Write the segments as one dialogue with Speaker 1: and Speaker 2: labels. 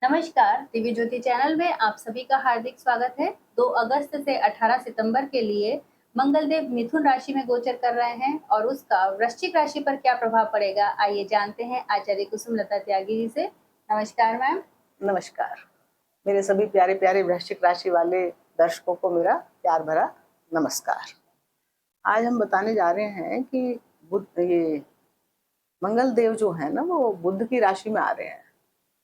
Speaker 1: नमस्कार, दिव्य ज्योति चैनल में आप सभी का हार्दिक स्वागत है। 2 अगस्त से 18 सितंबर के लिए मंगलदेव मिथुन राशि में गोचर कर रहे हैं और उसका वृश्चिक राशि पर क्या प्रभाव पड़ेगा, आइए जानते हैं आचार्य कुसुम लता त्यागी जी से। नमस्कार मैम।
Speaker 2: नमस्कार। मेरे सभी प्यारे प्यारे वृश्चिक राशि वाले दर्शकों को मेरा प्यार भरा नमस्कार। आज हम बताने जा रहे हैं कि बुध ये मंगल देव जो है ना, वो बुध की राशि में आ रहे हैं।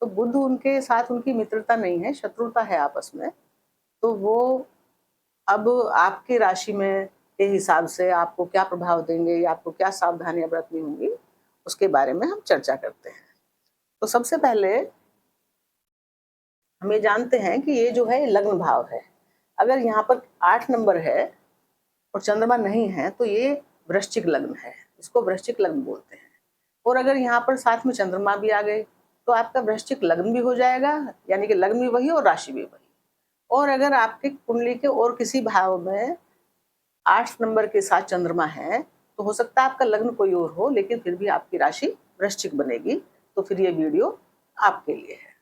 Speaker 2: तो बुध उनके साथ उनकी मित्रता नहीं है, शत्रुता है आपस में। तो वो अब आपकी राशि में के हिसाब से आपको क्या प्रभाव देंगे या आपको क्या सावधानियां बरतनी होंगी, उसके बारे में हम चर्चा करते हैं। तो सबसे पहले हम ये जानते हैं कि ये जो है लग्न भाव है। अगर यहाँ पर 8 नंबर है और चंद्रमा नहीं है तो ये वृश्चिक लग्न है, इसको वृश्चिक लग्न बोलते हैं। और अगर यहाँ पर साथ में चंद्रमा भी आ गए तो आपका वृश्चिक लग्न भी हो जाएगा, यानी कि लग्न भी वही और राशि भी वही। और अगर आपके कुंडली के और किसी भाव में 8 नंबर के साथ चंद्रमा है तो हो सकता है आपका लग्न कोई और हो, लेकिन फिर भी आपकी राशि वृश्चिक बनेगी। तो फिर ये वीडियो आपके लिए है।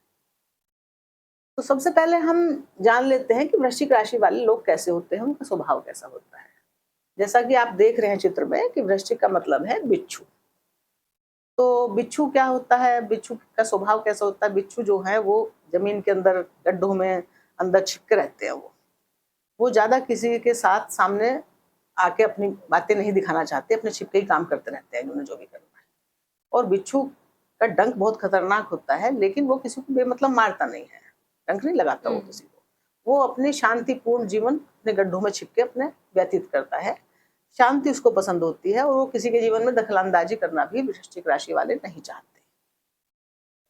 Speaker 2: तो सबसे पहले हम जान लेते हैं कि वृश्चिक राशि वाले लोग कैसे होते हैं, उनका स्वभाव कैसा होता है। जैसा कि आप देख रहे हैं चित्र में कि वृश्चिक का मतलब है बिच्छू। तो बिच्छू क्या होता है, बिच्छू का स्वभाव कैसा होता है? बिच्छू जो है वो जमीन के अंदर गड्ढों में अंदर छिपके रहते हैं। वो ज्यादा किसी के साथ सामने आके अपनी बातें नहीं दिखाना चाहते, अपने छिपके ही काम करते रहते हैं, उन्हें जो भी करना है। और बिच्छू का डंक बहुत खतरनाक होता है, लेकिन वो किसी को बेमतलब मारता नहीं है, डंक नहीं लगाता वो किसी को। वो अपने शांतिपूर्ण जीवन अपने गड्ढों में छिपके अपने व्यतीत करता है। शांति उसको पसंद होती है और वो किसी के जीवन में दखलंदाजी करना भी वृश्चिक राशि वाले नहीं चाहते।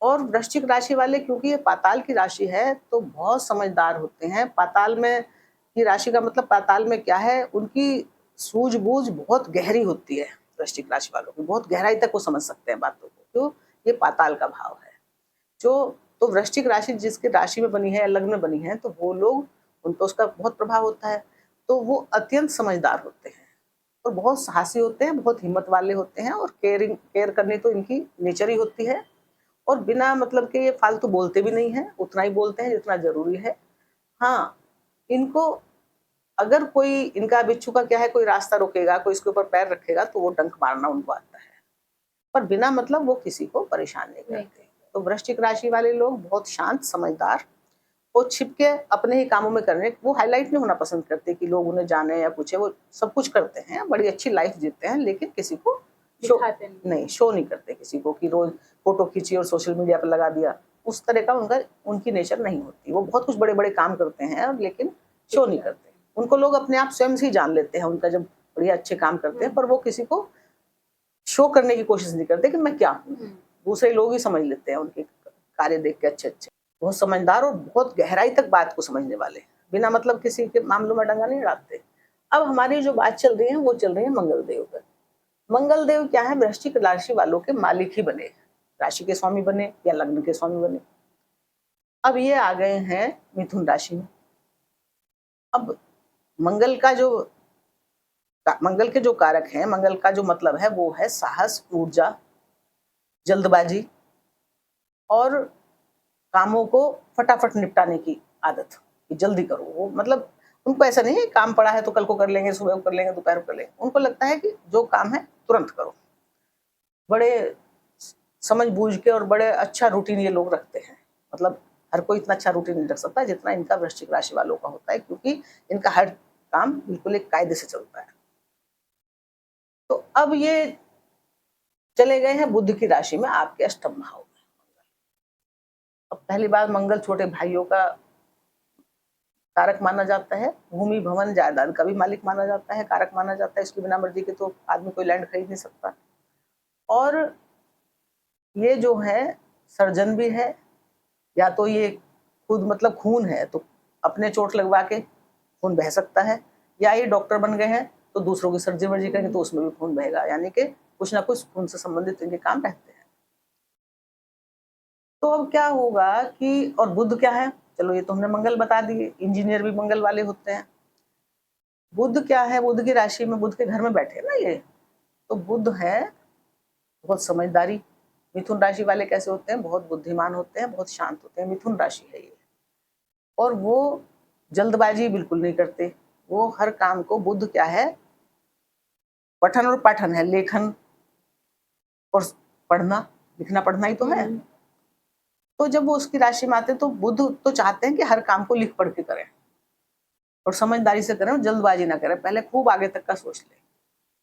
Speaker 2: और वृश्चिक राशि वाले क्योंकि ये पाताल की राशि है तो बहुत समझदार होते हैं। पाताल में की राशि का मतलब पाताल में क्या है, उनकी सूझबूझ बहुत गहरी होती है। वृश्चिक राशि वालों की बहुत गहराई तक वो समझ सकते हैं बातों को, तो ये पाताल का भाव है। जो तो वृश्चिक राशि जिसकी राशि में बनी है या लग्न में बनी है, तो वो लोग, उन पर उसका बहुत प्रभाव होता है। तो वो अत्यंत समझदार होते हैं और बहुत साहसी होते हैं, बहुत हिम्मत वाले होते हैं और केयर करनी तो इनकी नेचर ही होती है। और बिना मतलब के ये फालतू बोलते भी नहीं है, उतना ही बोलते हैं जितना जरूरी है। हाँ, इनको अगर कोई इनका बिच्छू का क्या है, कोई रास्ता रोकेगा, कोई इसके ऊपर पैर रखेगा तो वो डंक मारना उनको आता है, पर बिना मतलब वो किसी को परेशान नहीं करते। तो वृश्चिक राशि वाले लोग बहुत शांत, समझदार और छिपके अपने ही कामों में करने, वो हाईलाइट नहीं होना पसंद करते कि लोग उन्हें जाने या पूछे। वो सब कुछ करते हैं, बड़ी अच्छी लाइफ जीते हैं, लेकिन किसी को शो नहीं करते किसी को कि रोज फोटो खींची और सोशल मीडिया पर लगा दिया। उस तरह का उनकी नेचर नहीं होती। वो बहुत कुछ बड़े बड़े काम करते हैं लेकिन शो नहीं करते। उनको लोग अपने आप स्वयं से ही जान लेते हैं उनका जब बढ़िया अच्छे काम करते हैं, पर वो किसी को शो करने की कोशिश नहीं करते कि मैं क्या हूँ। दूसरे लोग ही समझ लेते हैं उनके कार्य देख के अच्छे अच्छे। बहुत समझदार और बहुत गहराई तक बात को समझने वाले, बिना मतलब किसी के मामलों में डंगा नहीं डालते। अब हमारी जो बात चल रही है वो चल रही है मंगल देव पर। मंगल देव क्या है, वृश्चिक राशि वालों के मालिक ही बने, राशि के स्वामी बने या लग्न के स्वामी बने। अब ये आ गए हैं मिथुन राशि में। अब मंगल का जो मंगल के जो कारक हैं, मंगल का जो मतलब है वो है साहस, ऊर्जा, जल्दबाजी और कामों को फटाफट निपटाने की आदत कि जल्दी करो। वो मतलब उनको ऐसा नहीं है काम पड़ा है तो कल को कर लेंगे, सुबह को कर लेंगे, दोपहर को कर लेंगे। उनको लगता है कि जो काम है तुरंत करो। बड़े समझ बूझ के और बड़े अच्छा रूटीन ये लोग रखते हैं। मतलब हर कोई इतना अच्छा रूटीन नहीं रख सकता जितना इनका वृश्चिक राशि वालों का होता है, क्योंकि इनका हर काम बिल्कुल एक कायदे से चलता है। तो अब ये चले गए हैं बुध की राशि में, आपके अष्टम भाव में। अब पहली बार मंगल छोटे भाइयों का कारक माना जाता है, भूमि भवन जायदाद का भी मालिक माना जाता है, कारक माना जाता है। इसकी बिना मर्जी के तो आदमी कोई लैंड खरीद नहीं सकता। और ये जो है सर्जन भी है, या तो ये खुद मतलब खून है तो अपने चोट लगवा के खून बह सकता है, या ये डॉक्टर बन गए हैं तो दूसरों की सर्जरी वर्जी करेंगे तो उसमें भी खून बहेगा। यानी कि कुछ ना कुछ खून से संबंधित इनके काम रहते हैं। तो अब क्या होगा कि, और बुध क्या है, चलो ये तो हमने मंगल बता दिए, इंजीनियर भी मंगल वाले होते हैं। बुध क्या है, बुध की राशि में, बुध के घर में बैठे ना ये, तो बुध है बहुत समझदारी, मिथुन राशि वाले कैसे होते हैं, बहुत बुद्धिमान होते हैं, बहुत शांत होते हैं, मिथुन राशि है ये। और वो जल्दबाजी बिल्कुल नहीं करते, वो हर काम को, बुध क्या है, पठन और पाठन है, लेखन और पढ़ना, लिखना पढ़ना ही तो है। तो जब वो उसकी राशि में आते हैं तो बुध तो चाहते हैं कि हर काम को लिख पढ़ के करें और समझदारी से करें, जल्दबाजी ना करें, पहले खूब आगे तक का सोच लें।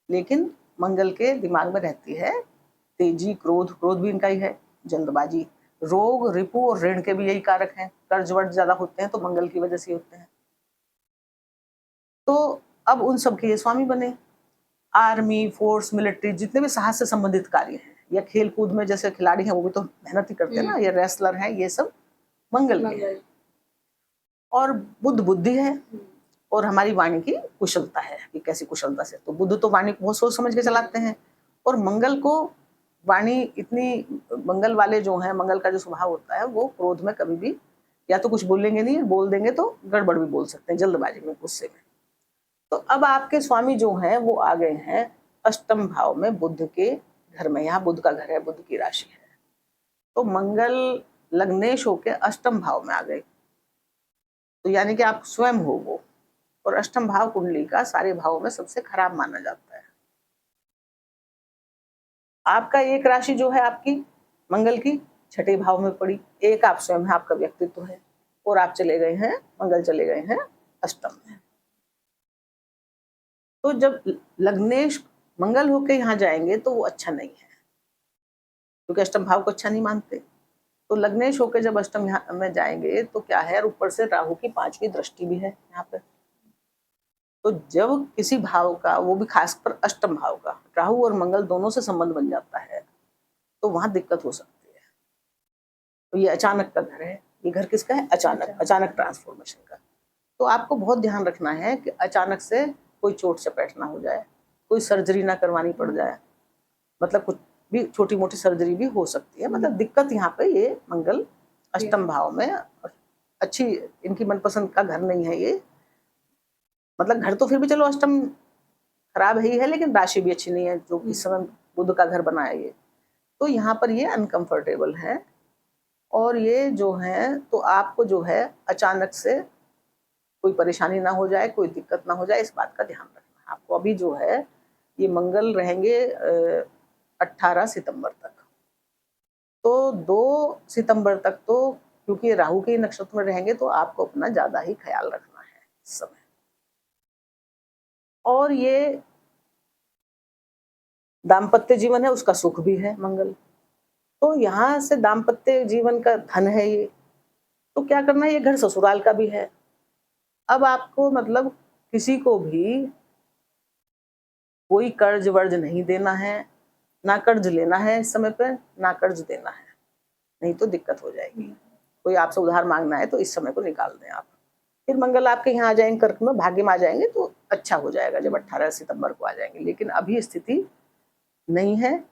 Speaker 2: लेकिन मंगल के दिमाग में रहती है तेजी, क्रोध, क्रोध भी इनका ही है, जल्दबाजी, रोग, रिपु और ऋण के भी यही कारक हैं। कर्ज वर्ज ज्यादा होते हैं तो मंगल की वजह से होते हैं। तो अब उन सब के ये स्वामी बने। आर्मी, फोर्स, मिलिट्री, जितने भी साहस से संबंधित कार्य हैं, या खेल कूद में जैसे खिलाड़ी हैं वो भी तो मेहनत ही करते हैं ना, ये रेसलर हैं, ये सब मंगल के हैं। और बुध बुद्धि है और हमारी वाणी की कुशलता है कि कैसी कुशलता से, तो बुध तो वाणी को बहुत सोच समझ के चलाते हैं। और मंगल को वाणी इतनी, मंगल वाले जो हैं, मंगल का जो स्वभाव होता है वो क्रोध में कभी भी या तो कुछ बोलेंगे नहीं, बोल देंगे तो गड़बड़ भी बोल सकते हैं, जल्दबाजी में, गुस्से में। तो अब आपके स्वामी जो हैं वो आ गए हैं अष्टम भाव में, बुध के घर में। यहाँ बुध का घर है, बुध की राशि है, तो मंगल लग्नेश होके अष्टम भाव में आ गए। तो यानी कि आप स्वयं हो वो। और अष्टम भाव कुंडली का सारे भावों में सबसे खराब माना जाता है। आपका एक राशि जो है आपकी मंगल की छठे भाव में पड़ी, एक आप स्वयं है, आपका व्यक्तित्व है, और आप चले गए हैं, मंगल चले गए हैं अष्टम में। तो जब लग्नेश मंगल होके यहाँ जाएंगे तो वो अच्छा नहीं है, क्योंकि अष्टम भाव को अच्छा नहीं मानते। तो लग्नेश होके जब अष्टम में जाएंगे तो क्या है, ऊपर से राहु की 5वीं दृष्टि भी है यहाँ पे। तो जब किसी भाव का, वो भी खासकर अष्टम भाव का, राहु और मंगल दोनों से संबंध बन जाता है तो वहां दिक्कत हो सकती है। तो ये अचानक का घर है, ये घर किसका है, अचानक, अचानक ट्रांसफॉर्मेशन का। तो आपको बहुत ध्यान रखना है कि अचानक से कोई चोट चपेट ना हो जाए, कोई सर्जरी ना करवानी पड़ जाए, मतलब कुछ भी छोटी मोटी सर्जरी भी हो सकती है। मतलब दिक्कत यहाँ पे, ये मंगल अष्टम भाव में, अच्छी इनकी मनपसंद का घर नहीं है ये। मतलब घर तो फिर भी चलो अष्टम खराब ही है, लेकिन राशि भी अच्छी नहीं है जो इस समय बुध का घर बनाया ये। तो यहाँ पर ये अनकंफर्टेबल है। और ये जो है, तो आपको जो है अचानक से कोई परेशानी ना हो जाए, कोई दिक्कत ना हो जाए, इस बात का ध्यान रखना है आपको। अभी जो है ये मंगल रहेंगे 18 सितंबर तक। तो 2 सितंबर तक तो, क्योंकि राहु के नक्षत्र में रहेंगे, तो आपको अपना ज्यादा ही ख्याल रखना है इस समय। और ये दाम्पत्य जीवन है, उसका सुख भी है मंगल। तो यहाँ से दाम्पत्य जीवन का धन है ये, तो क्या करना है, ये घर ससुराल का भी है। अब आपको मतलब किसी को भी कोई कर्ज वर्ज नहीं देना है, ना कर्ज लेना है इस समय पे, ना कर्ज देना है, नहीं तो दिक्कत हो जाएगी। कोई आपसे उधार मांगना है तो इस समय को निकाल दें आप। फिर मंगल आपके यहाँ आ जाएंगे, कर्क में, भाग्य में आ जाएंगे तो अच्छा हो जाएगा जब 18 सितंबर को आ जाएंगे। लेकिन अभी स्थिति नहीं है।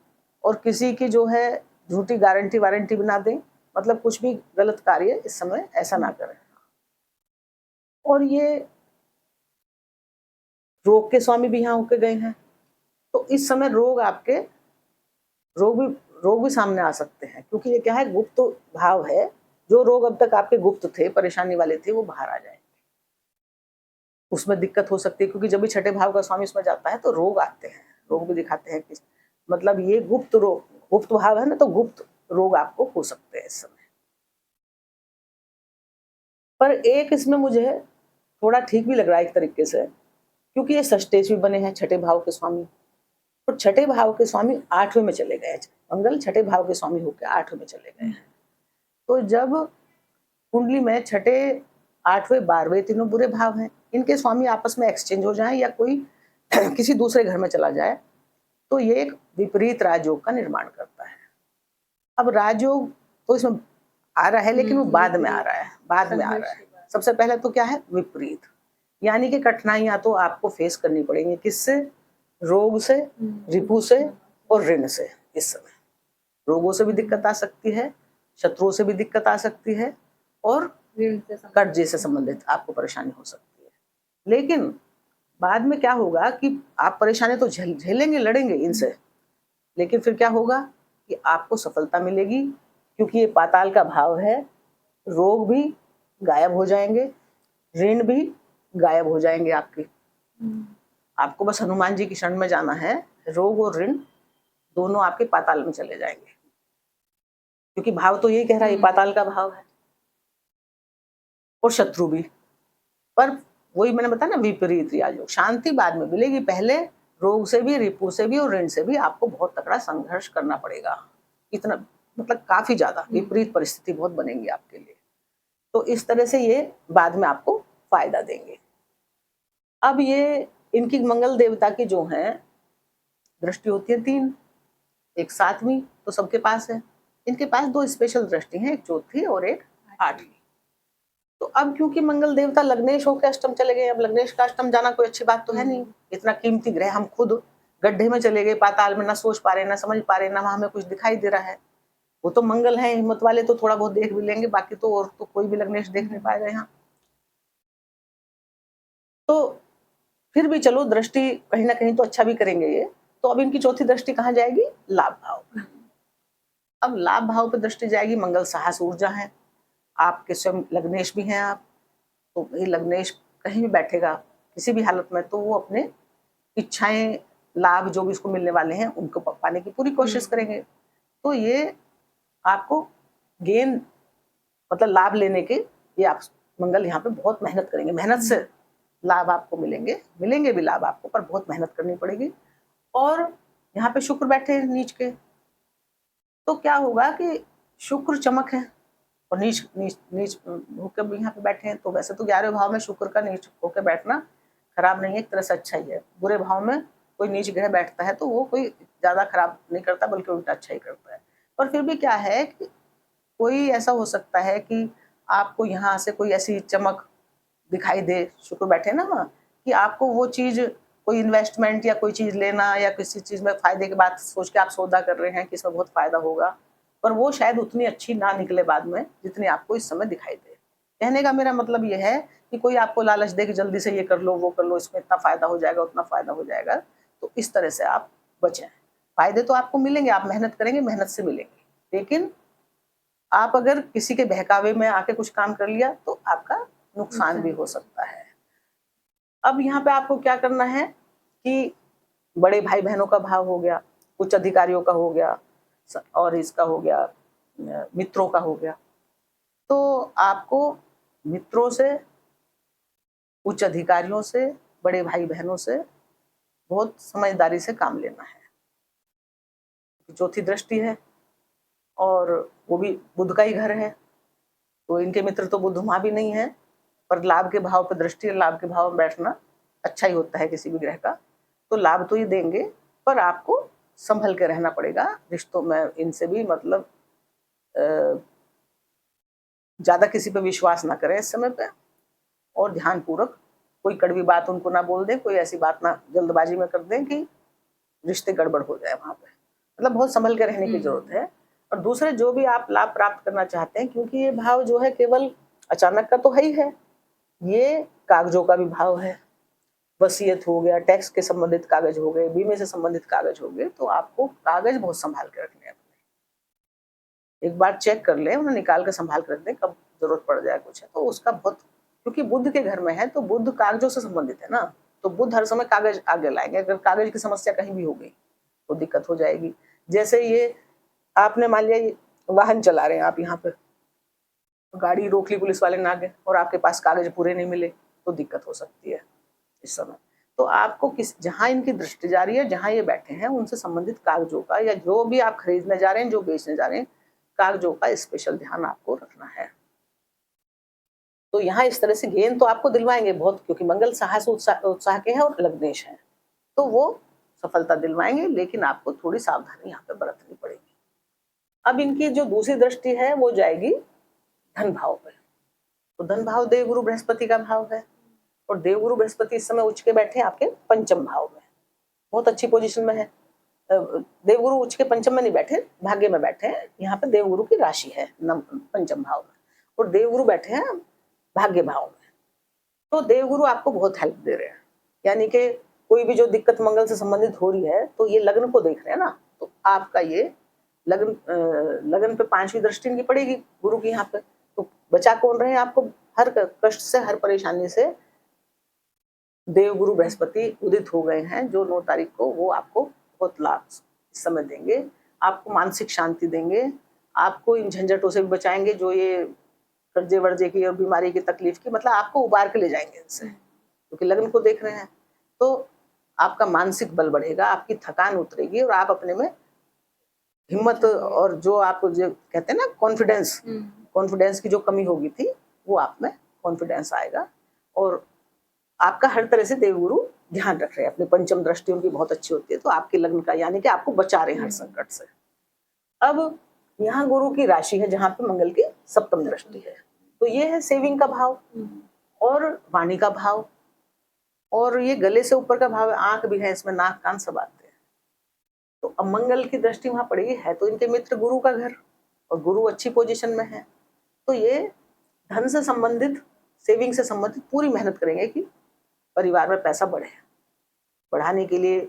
Speaker 2: और किसी की जो है झूठी गारंटी वारंटी भी ना दें, मतलब कुछ भी गलत कार्य इस समय ऐसा ना करें। और ये रोग के स्वामी भी यहाँ होके गए हैं, तो इस समय रोग आपके, रोग भी सामने आ सकते हैं, क्योंकि ये क्या है, गुप्त भाव है। जो रोग अब तक आपके गुप्त थे, परेशानी वाले थे, वो बाहर आ जाएंगे। उसमें दिक्कत हो सकती है, क्योंकि जब भी छठे भाव का स्वामी इसमें जाता है तो रोग आते हैं, रोग भी दिखाते हैं कि मतलब ये गुप्त रोग, गुप्त भाव है ना, तो गुप्त रोग आपको हो सकते हैं इस समय। पर एक इसमें मुझे थोड़ा ठीक भी लग रहा है एक तरीके से, क्योंकि ये षष्टेश भी बने हैं छठे भाव के स्वामी, और छठे भाव के स्वामी 8वें में चले गए। मंगल छठे भाव के स्वामी होकर 8वें में चले गए हैं। तो जब कुंडली में छठे, 8वें, 12वें तीनों बुरे भाव हैं, इनके स्वामी आपस में एक्सचेंज हो जाए या कोई किसी दूसरे घर में चला जाए, तो ये एक विपरीत राजयोग का निर्माण करता है। अब राजयोग तो इसमें आ रहा है, लेकिन वो बाद में आ रहा है, बाद में आ रहा है। सबसे पहले तो क्या है, विपरीत, यानी कि कठिनाइयां तो आपको फेस करनी पड़ेंगी। किससे, रोग से, रिपु से और ऋण से। इस समय रोगों से भी दिक्कत आ सकती है, शत्रुओं से भी दिक्कत आ सकती है, और कर्जे से संबंधित आपको परेशानी हो सकती है। लेकिन बाद में क्या होगा कि आप परेशानी तो झेलेंगे, लड़ेंगे इनसे, लेकिन फिर क्या होगा, कि आपको सफलता मिलेगी, क्योंकि ये पाताल का भाव है। रोग भी गायब हो जाएंगे, ऋण भी गायब हो जाएंगे आपके। आपको बस हनुमान जी की शरण में जाना है, रोग और ऋण दोनों आपके पाताल में चले जाएंगे, क्योंकि भाव तो यही कह रहा है, ये पाताल का भाव है। और शत्रु भी, पर वही मैंने बताया ना, विपरीत राजयोग। शांति बाद में मिलेगी, पहले रोग से भी, रिपु से भी और ऋण से भी आपको बहुत तगड़ा संघर्ष करना पड़ेगा। इतना मतलब काफी ज्यादा विपरीत परिस्थिति बहुत बनेगी आपके लिए। तो इस तरह से ये बाद में आपको फायदा देंगे। अब ये इनकी मंगल देवता की जो है दृष्टि होती है 3, एक 7वीं तो सबके पास है। इनके पास 2 स्पेशल दृष्टि हैं, एक 4थी और एक 8वीं। तो अब क्योंकि मंगल देवता लग्नेश होकर अष्टम चले गए, अब लग्नेश का अष्टम जाना कोई अच्छी बात तो है नहीं। इतना कीमती ग्रह, हम खुद गड्ढे में चले गए, पाताल में, ना सोच पा रहे, ना समझ पा रहे, ना वहां हमें कुछ दिखाई दे रहा है। वो तो मंगल है, हिम्मत वाले तो थोड़ा बहुत देख भी लेंगे, बाकी तो और तो कोई भी लग्नेश देख नहीं पाएगा यहाँ। तो फिर भी चलो, दृष्टि कहीं ना कहीं तो अच्छा भी करेंगे ये। तो अब इनकी 4थी दृष्टि कहाँ जाएगी? लाभ भाव पे। अब लाभ भाव पे दृष्टि जाएगी, मंगल साहस ऊर्जा है, आपके स्वयं लग्नेश भी हैं आप। तो ये लग्नेश कहीं भी बैठेगा किसी भी हालत में, तो वो अपने इच्छाएं, लाभ जो भी इसको मिलने वाले हैं उनको पाने की पूरी कोशिश करेंगे। तो ये आपको गेन, मतलब लाभ लेने के, ये आप मंगल यहाँ पे बहुत मेहनत करेंगे, मेहनत से लाभ आपको मिलेंगे भी लाभ आपको, पर बहुत मेहनत करनी पड़ेगी। और यहाँ पे शुक्र बैठे हैं नीच के, तो क्या होगा कि शुक्र चमक है और नीच नीच नीच होकर भी यहाँ पे बैठे हैं। तो वैसे तो 11वें भाव में शुक्र का नीच होकर बैठना खराब नहीं है, एक तरह से अच्छा ही है। बुरे भाव में कोई नीच ग्रह बैठता है तो वो कोई ज्यादा खराब नहीं करता, बल्कि उल्टा अच्छा ही करता है। पर फिर भी क्या है कि कोई ऐसा हो सकता है कि आपको यहाँ से कोई ऐसी चमक दिखाई दे, शुक्र बैठे ना वहाँ, कि आपको वो चीज, कोई इन्वेस्टमेंट या कोई चीज लेना या किसी चीज में फायदे की बात सोच के आप सौदा कर रहे हैं कि इसमें बहुत फायदा होगा, पर वो शायद उतनी अच्छी ना निकले बाद में जितनी आपको इस समय दिखाई दे। कहने का मेरा मतलब ये है कि कोई आपको लालच दे कि जल्दी से ये कर लो, वो कर लो, इसमें इतना फायदा हो जाएगा, उतना फायदा हो जाएगा, तो इस तरह से आप बचें। फायदे तो आपको मिलेंगे, आप मेहनत करेंगे, मेहनत से मिलेंगे, लेकिन आप अगर किसी के बहकावे में आके कुछ काम कर लिया तो आपका नुकसान भी हो सकता है। अब यहाँ पे आपको क्या करना है कि बड़े भाई बहनों का भाव हो गया, उच्च अधिकारियों का हो गया, और इसका हो गया मित्रों का हो गया। तो आपको मित्रों से, उच्च अधिकारियों से, बड़े भाई बहनों से बहुत समझदारी से काम लेना है। 4थी दृष्टि है और वो भी बुध का ही घर है, तो इनके मित्र तो बुध वहां भी नहीं है, पर लाभ के भाव पर दृष्टि, लाभ के भाव में बैठना अच्छा ही होता है किसी भी ग्रह का। तो लाभ तो ये देंगे, पर आपको संभल के रहना पड़ेगा रिश्तों में। इनसे भी मतलब ज्यादा किसी पे विश्वास ना करें इस समय पे, और ध्यान पूर्वक कोई कड़वी बात उनको ना बोल दें, कोई ऐसी बात ना जल्दबाजी में कर दें कि रिश्ते गड़बड़ हो जाए वहां पे। मतलब बहुत संभल के रहने की जरूरत है। और दूसरे जो भी आप लाभ प्राप्त करना चाहते हैं, क्योंकि ये भाव जो है केवल अचानक का तो है ही है, ये कागजों का भी भाव है। वसीयत हो गया, टैक्स के संबंधित कागज हो गए, बीमे से संबंधित कागज हो गए, तो आपको कागज बहुत संभाल के रखने हैं। एक बार चेक कर ले, उन्हें निकाल के संभाल कर रख दें, कब जरूरत पड़ जाए कुछ है तो उसका बहुत, क्योंकि बुध के घर में है तो बुध कागजों से संबंधित है ना, तो बुध हर समय कागज आगे लाएंगे। अगर कागज की समस्या कहीं भी हो गई तो दिक्कत हो जाएगी। जैसे ये आपने मान लिया वाहन चला रहे हैं आप, यहाँ पे गाड़ी रोक ली पुलिस वाले ने आगे और आपके पास कागज पूरे नहीं मिले तो दिक्कत हो सकती है इस समय। तो आपको जहां इनकी दृष्टि जा रही है, जहां ये बैठे हैं, उनसे संबंधित कागजों का, या जो भी आप खरीदने जा रहे हैं, जो बेचने जा रहे हैं, कागजों का स्पेशल ध्यान आपको रखना है। तो यहाँ इस तरह से गेन तो आपको दिलवाएंगे बहुत, क्योंकि मंगल साहस उत्साह के हैं और लग्नेश हैं, तो वो सफलता दिलवाएंगे, लेकिन आपको थोड़ी सावधानी यहाँ पे बरतनी पड़ेगी। अब इनकी जो दूसरी दृष्टि है वो जाएगी धन भाव पे। तो धन भाव देवगुरु बृहस्पति का भाव है, और देवगुरु बृहस्पति इस समय उच्च के बैठे हैं आपके पंचम भाव में, बहुत अच्छी पोजीशन में है। देवगुरु उच्च के पंचम में नहीं बैठे, भाग्य में बैठे हैं। यहाँ पे देवगुरु की राशि है पंचम भाव में, और देवगुरु बैठे हैं भाग्य भाव में। तो देवगुरु आपको बहुत हेल्प दे रहे हैं, यानी कि कोई भी जो दिक्कत मंगल से संबंधित हो रही है, तो ये लग्न को देख रहे हैं ना, तो आपका ये लगन पे 5वीं दृष्टि इनकी पड़ेगी गुरु की यहाँ पे, तो बचा कौन रहे आपको हर कष्ट से, हर परेशानी से। देव गुरु बृहस्पति उदित हो गए हैं, जो 9 तारीख को, वो आपको बहुत लाभ इस समय देंगे, आपको मानसिक शांति देंगे, आपको इन झंझटों से भी बचाएंगे, जो ये कर्जे वर्जे की और बीमारी की तकलीफ की, मतलब आपको उबार के ले जाएंगे इनसे, क्योंकि लगन को देख रहे हैं। तो आपका मानसिक बल बढ़ेगा, आपकी थकान उतरेगी और आप अपने में हिम्मत, और जो आप जो कहते हैं ना कॉन्फिडेंस की जो कमी होगी थी, वो आप में कॉन्फिडेंस आएगा। और आपका हर तरह से देवगुरु ध्यान रख रहे हैं, अपनी पंचम दृष्टि उनकी बहुत अच्छी होती है, तो आपके लग्न का, यानी कि आपको बचा रहे हैं हर संकट से। अब यहाँ गुरु की राशि है जहाँ पे मंगल की सप्तम दृष्टि है, तो ये है सेविंग का भाव और वाणी का भाव, और ये गले से ऊपर का भाव है, आंख भी है इसमें, नाक कान सब आते हैं। तो अब मंगल की दृष्टि वहां पड़ेगी, है तो इनके मित्र गुरु का घर, और गुरु अच्छी पोजीशन में है, तो ये धन से संबंधित, सेविंग से संबंधित पूरी मेहनत करेंगे कि परिवार में पैसा बढ़े, बढ़ाने के लिए,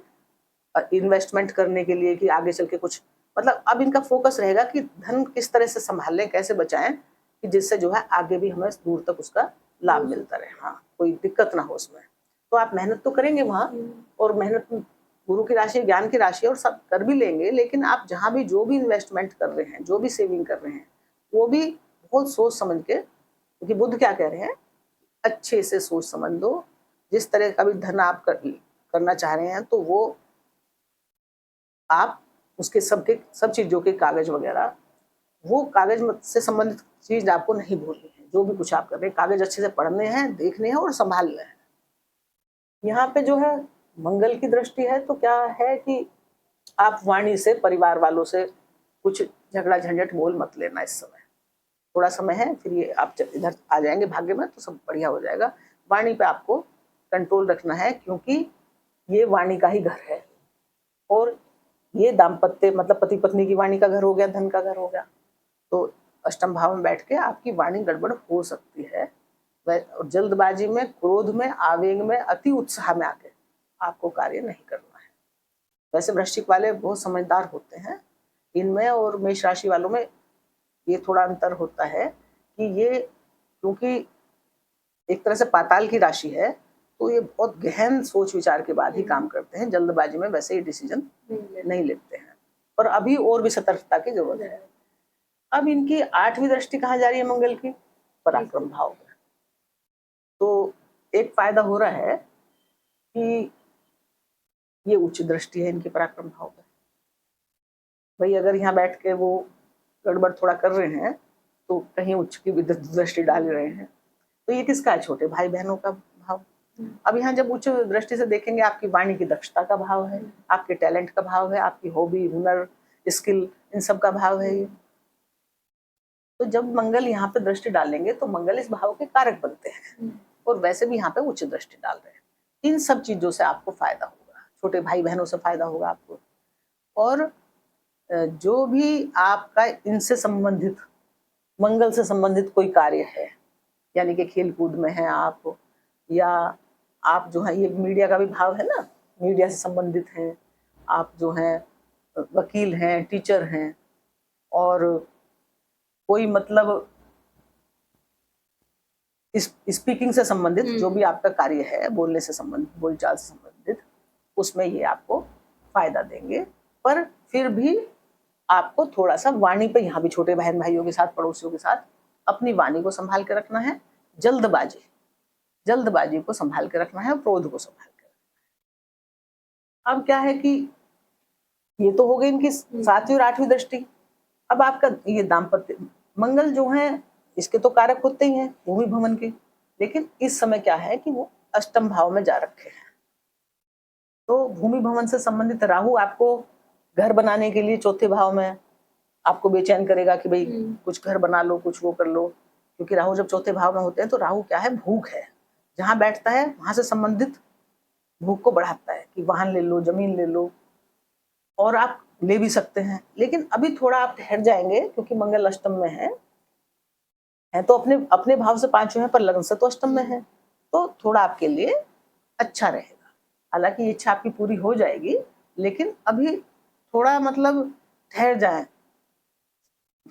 Speaker 2: इन्वेस्टमेंट करने के लिए, कि आगे चल के कुछ, मतलब अब इनका फोकस रहेगा कि धन किस तरह से संभालें, कैसे बचाएं, कि जिससे जो है आगे भी हमें दूर तक उसका लाभ मिलता रहे, हाँ कोई दिक्कत ना हो उसमें। तो आप मेहनत तो करेंगे वहां, और मेहनत गुरु की राशि, ज्ञान की राशि, और सब कर भी लेंगे, लेकिन आप जहां भी जो भी इन्वेस्टमेंट कर रहे हैं, जो भी सेविंग कर रहे हैं, वो भी बहुत सोच समझ के, क्योंकि बुद्ध क्या कह रहे हैं, अच्छे से सोच समझ दो, जिस तरह का भी धन आप करना चाह रहे हैं, तो वो आप उसके सब चीजों के कागज वगैरह, वो कागज से संबंधित चीज आपको नहीं भूलनी है। जो भी कुछ आप कर रहे हैं, कागज अच्छे से पढ़ने हैं, देखने हैं और संभालने हैं। यहाँ पे जो है मंगल की दृष्टि है, तो क्या है कि आप वाणी से, परिवार वालों से कुछ झगड़ा झंझट मोल मत लेना इस समय, थोड़ा समय है, फिर ये आप इधर आ जाएंगे भाग्य में, तो सब बढ़िया हो जाएगा। वाणी पे आपको कंट्रोल रखना है, क्योंकि ये वाणी का ही घर है, और ये दाम्पत्य, मतलब पति पत्नी की वाणी का घर हो गया, धन का घर हो गया, तो अष्टम भाव में बैठ के आपकी वाणी गड़बड़ हो सकती है। और जल्दबाजी में, क्रोध में, आवेग में, अति उत्साह में आके आपको कार्य नहीं करना है। वैसे वृश्चिक वाले बहुत समझदार होते हैं इनमें, और मेष राशि वालों में ये थोड़ा अंतर होता है कि ये, क्योंकि एक तरह से पाताल की राशि है, तो ये बहुत गहन सोच विचार के बाद ही काम करते हैं, जल्दबाजी में वैसे ही डिसीजन नहीं लेते हैं, और अभी और भी सतर्कता की जरूरत है। अब इनकी 8वीं दृष्टि कहाँ जा रही है मंगल की, पराक्रम भाव में, तो एक फायदा हो रहा है कि ये उच्च दृष्टि है इनकी पराक्रम भाव में। भाई अगर यहाँ बैठ के वो गड़बड़ थोड़ा कर रहे हैं, तो कहीं उच्च की भी दृष्टि डाल रहे हैं, तो ये किसका है, छोटे भाई बहनों का भाव। अब यहाँ जब उच्च दृष्टि से देखेंगे, आपकी वाणी की दक्षता का भाव है, आपके टैलेंट का भाव है, आपकी हॉबी, हुनर, स्किल, इन सब का भाव है ये। तो जब मंगल यहाँ पे दृष्टि डालेंगे, तो मंगल इस भाव के कारक बनते हैं, और वैसे भी यहाँ पे उच्च दृष्टि डाल रहे हैं। इन सब चीजों से आपको फायदा होगा, छोटे भाई बहनों से फायदा होगा आपको, और जो भी आपका इनसे संबंधित, मंगल से संबंधित कोई कार्य है, यानी कि खेल कूद में है आप, या आप जो है, ये मीडिया का भी भाव है ना, मीडिया से संबंधित हैं आप, जो हैं वकील हैं, टीचर हैं, और कोई मतलब स्पीकिंग से संबंधित जो भी आपका कार्य है, बोलने से संबंधित, बोलचाल से संबंधित, उसमें ये आपको फायदा देंगे। पर फिर भी आपको थोड़ा सा वाणी पे, यहाँ भी छोटे बहन भाइयों के साथ, पड़ोसियों के साथ अपनी वाणी को संभाल के रखना है, जल्दबाजी को संभाल के रखना है, और क्रोध को संभाल के रखना है। अब क्या है कि ये तो हो गई इनकी 7वीं और 8वीं दृष्टि। अब आपका ये दाम्पत्य, मंगल जो है इसके तो कारक होते ही हैं भूमि भवन के, लेकिन इस समय क्या है कि वो अष्टम भाव में जा रखे हैं, तो भूमि भवन से संबंधित राहु आपको घर बनाने के लिए चौथे भाव में आपको बेचैन करेगा कि भाई कुछ घर बना लो, कुछ वो कर लो, क्योंकि राहु जब चौथे भाव में होते हैं, तो राहु क्या है, भूख है, जहां बैठता है वहां से संबंधित भूख को बढ़ाता है, कि वाहन ले लो, जमीन ले लो, और आप ले भी सकते हैं, लेकिन अभी थोड़ा आप ठहर जाएंगे, क्योंकि मंगल अष्टम में है तो अपने भाव से 5वें हैं, पर लगन से तो अष्टम में है, तो थोड़ा आपके लिए अच्छा रहेगा। हालांकि इच्छा आपकी पूरी हो जाएगी, लेकिन अभी थोड़ा मतलब ठहर जाएं,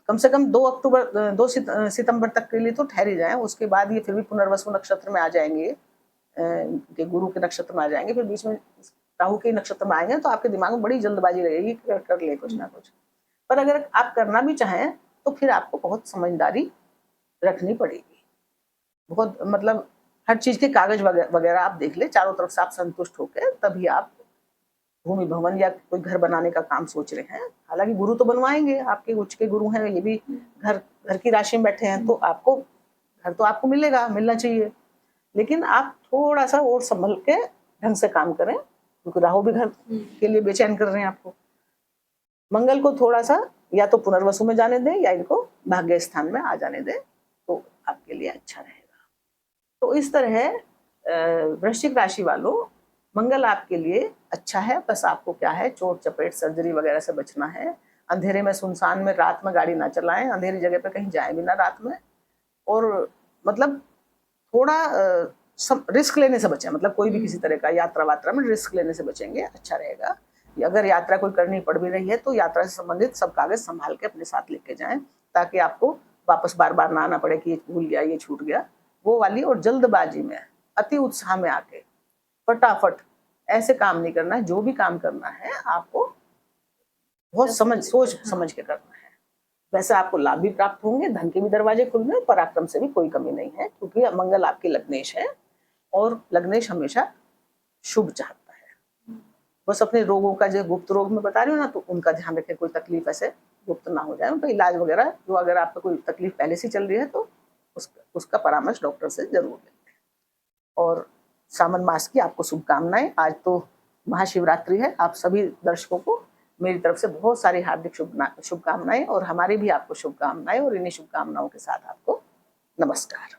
Speaker 2: कम से कम 2 सितंबर तक के लिए तो ठहर ही जाए। उसके बाद ये फिर भी पुनर्वसु नक्षत्र में आ जाएंगे, के गुरु के नक्षत्र में आ जाएंगे, फिर बीच में राहु के नक्षत्र में आएंगे, तो आपके दिमाग में बड़ी जल्दबाजी रहेगी, कर ले कुछ ना कुछ। पर अगर आप करना भी चाहें तो फिर आपको बहुत समझदारी रखनी पड़ेगी। बहुत मतलब हर चीज के कागज वगैरह आप देख ले, चारों तरफ से आप संतुष्ट होकर तभी आप भूमि भवन या कोई घर बनाने का काम सोच रहे हैं। हालांकि गुरु तो बनवाएंगे, आपके उच्च के गुरु हैं, ये भी घर की राशि में बैठे हैं, तो आपको घर तो आपको मिलना चाहिए। लेकिन आप थोड़ा सा और संभल के ढंग से काम करें, क्योंकि राहु भी घर के लिए बेचैन कर रहे हैं आपको। मंगल को थोड़ा सा या तो पुनर्वसु में जाने दें या इनको भाग्य स्थान में आ जाने दें, तो आपके लिए अच्छा रहेगा। तो इस तरह वृश्चिक राशि वालों, मंगल आपके लिए अच्छा है, बस आपको क्या है, चोट चपेट सर्जरी वगैरह से बचना है। अंधेरे में, सुनसान में रात में गाड़ी ना चलाएं, अंधेरी जगह पे कहीं जाएं भी ना रात में। और मतलब थोड़ा रिस्क लेने से बचें, मतलब कोई भी किसी तरह का यात्रा वात्रा में रिस्क लेने से बचेंगे, अच्छा रहेगा। अगर यात्रा कोई करनी पड़ भी रही है तो यात्रा से संबंधित सब कागज संभाल के अपने साथ लेके जाएं, ताकि आपको वापस बार बार ना आना पड़े कि ये भूल गया, ये छूट गया, वो वाली। और जल्दबाजी में, अति उत्साह में आके फटाफट ऐसे काम नहीं करना है। जो भी काम करना है आपको बहुत सोच समझ के करना है। वैसे आपको लाभ भी प्राप्त होंगे, धन के भी दरवाजे खुलने, पराक्रम से भी कोई कमी नहीं है, क्योंकि मंगल आपके लग्नेश है और लग्नेश हमेशा शुभ चाहता है। बस अपने रोगों का, जो गुप्त रोग में बता रही हूँ ना, तो उनका ध्यान रखें, कोई तकलीफ ऐसे गुप्त ना हो जाए, उनका इलाज वगैरह, जो अगर आपको कोई तकलीफ पहले से चल रही है तो उसका परामर्श डॉक्टर से जरूर लें। और सावन मास की आपको शुभकामनाएं। आज तो महाशिवरात्रि है, आप सभी दर्शकों को मेरी तरफ से बहुत सारी हार्दिक शुभकामनाएं, और हमारी भी आपको शुभकामनाएं, और इन्हीं शुभकामनाओं के साथ आपको नमस्कार।